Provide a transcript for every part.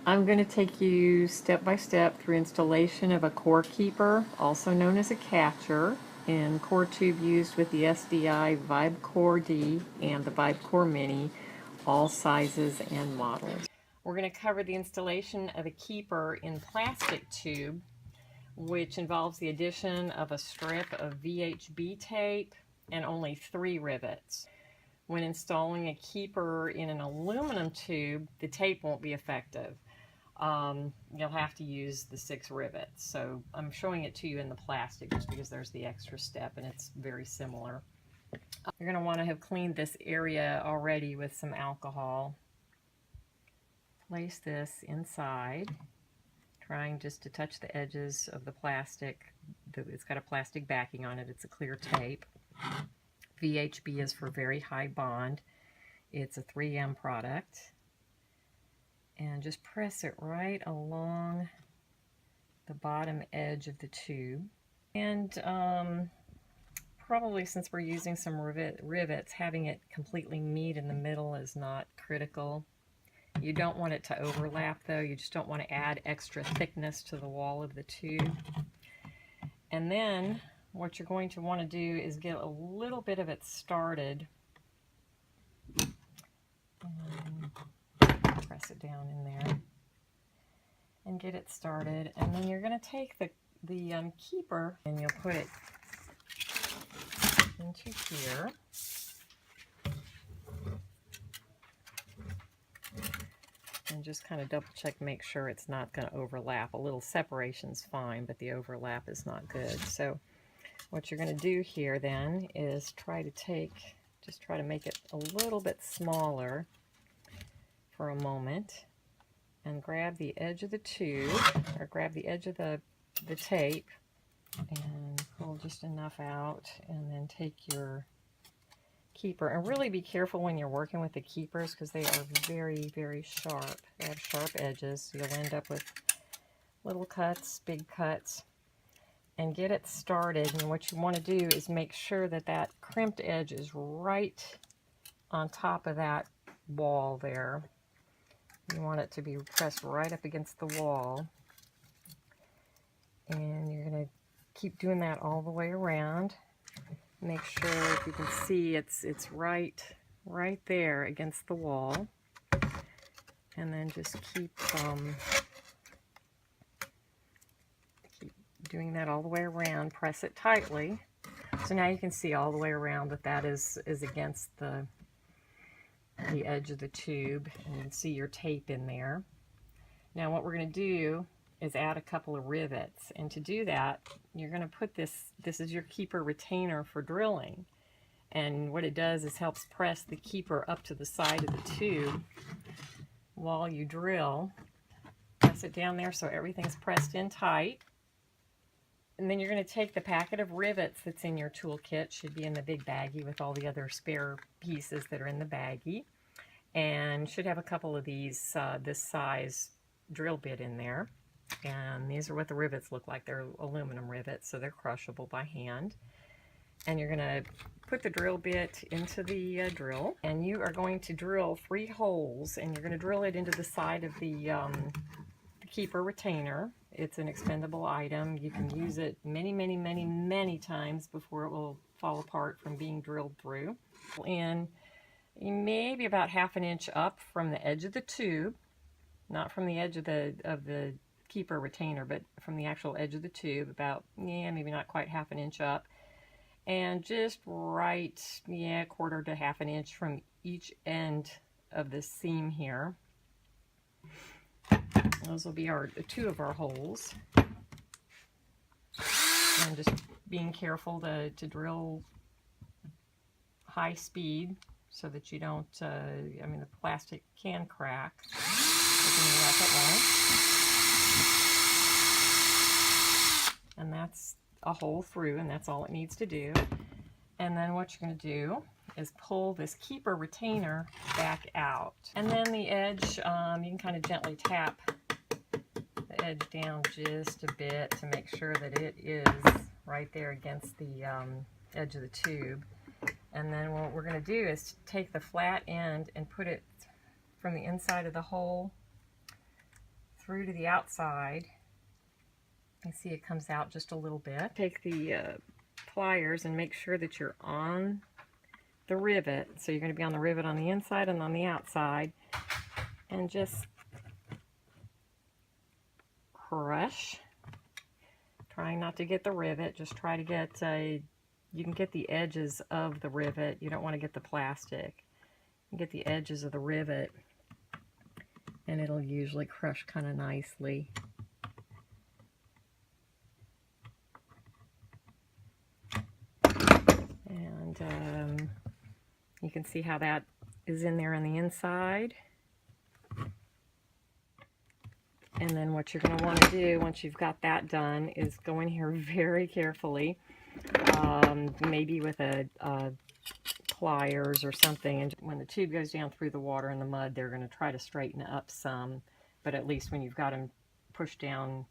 I'm going to take you step by step through installation of a core keeper, also known as a catcher, in core tube used with the SDI VibeCore D and the VibeCore Mini, all sizes and models. We're going to cover the installation of a keeper in plastic tube, which involves the addition of a strip of VHB tape and only 3 rivets. When installing a keeper in an aluminum tube, the tape won't be effective. You'll have to use the 6 rivets. So I'm showing it to you in the plastic just because there's the extra step and it's very similar. You're going to want to have cleaned this area already with some alcohol. Place this inside, trying just to touch the edges of the plastic. It's got a plastic backing on it. It's a clear tape. VHB is for very high bond. It's a 3M product. And just press it right along the bottom edge of the tube. And probably since we're using some rivets, having it completely meet in the middle is not critical. You don't want it to overlap though. You just don't want to add extra thickness to the wall of the tube. And then what you're going to want to do is get a little bit of it started. Press it down in there and get it started. And then you're going to take the keeper and you'll put it into here. And just kind of double check, make sure it's not going to overlap. A little separation's fine, but the overlap is not good. So what you're going to do here then is try to make it a little bit smaller for a moment, and grab the edge of the tube, or grab the edge of the tape, and pull just enough out, and then take your keeper. And really be careful when you're working with the keepers because they are very, very sharp. They have sharp edges, so you'll end up with little cuts, big cuts. And get it started, and what you want to do is make sure that that crimped edge is right on top of that wall there. You want it to be pressed right up against the wall, and you're going to keep doing that all the way around. Make sure, if you can see, it's right there against the wall, and then just keep doing that all the way around. Press it tightly. So now you can see all the way around that is against the edge of the tube, and you can see your tape in there. Now what we're going to do is add a couple of rivets, and to do that you're going to put this is your keeper retainer for drilling, and what it does is helps press the keeper up to the side of the tube while you drill. Press it down there so everything's pressed in tight. And then you're going to take the packet of rivets that's in your toolkit, should be in the big baggie with all the other spare pieces that are in the baggie, and should have a couple of these, this size drill bit in there. And these are what the rivets look like. They're aluminum rivets, so they're crushable by hand. And you're going to put the drill bit into the drill, and you are going to drill 3 holes, and you're going to drill it into the side of the keeper retainer. It's an expendable item. You can use it many, many, many, many times before it will fall apart from being drilled through. And maybe about 1/2 inch up from the edge of the tube, not from the edge of the keeper retainer, but from the actual edge of the tube, about, maybe not quite 1/2 inch up, and just right, 1/4 to 1/2 inch from each end of the seam here. Those will be 2 of our holes. And just being careful to drill high speed so that you don't, the plastic can crack. And that's a hole through, and that's all it needs to do. And then what you're going to do is pull this keeper retainer back out. And then the edge, you can kind of gently tap the edge down just a bit to make sure that it is right there against the edge of the tube. And then what we're going to do is take the flat end and put it from the inside of the hole through to the outside. You see it comes out just a little bit. Take the pliers and make sure that you're on the rivet. So you're going to be on the rivet on the inside and on the outside. And just crush. Trying not to get the rivet. Just try to get you can get the edges of the rivet. You don't want to get the plastic. You get the edges of the rivet and it'll usually crush kind of nicely. And you can see how that is in there on the inside. And then what you're going to want to do once you've got that done is go in here very carefully, maybe with a pliers or something, and when the tube goes down through the water and the mud, they're going to try to straighten it up some, but at least when you've got them pushed down,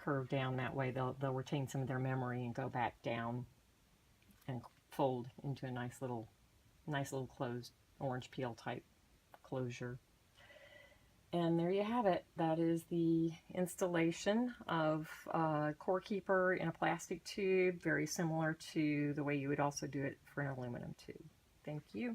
curved down that way, they'll retain some of their memory and go back down and fold into a nice little closed orange peel type closure. And there you have it. That is the installation of Core Keeper in a plastic tube, very similar to the way you would also do it for an aluminum tube. Thank you.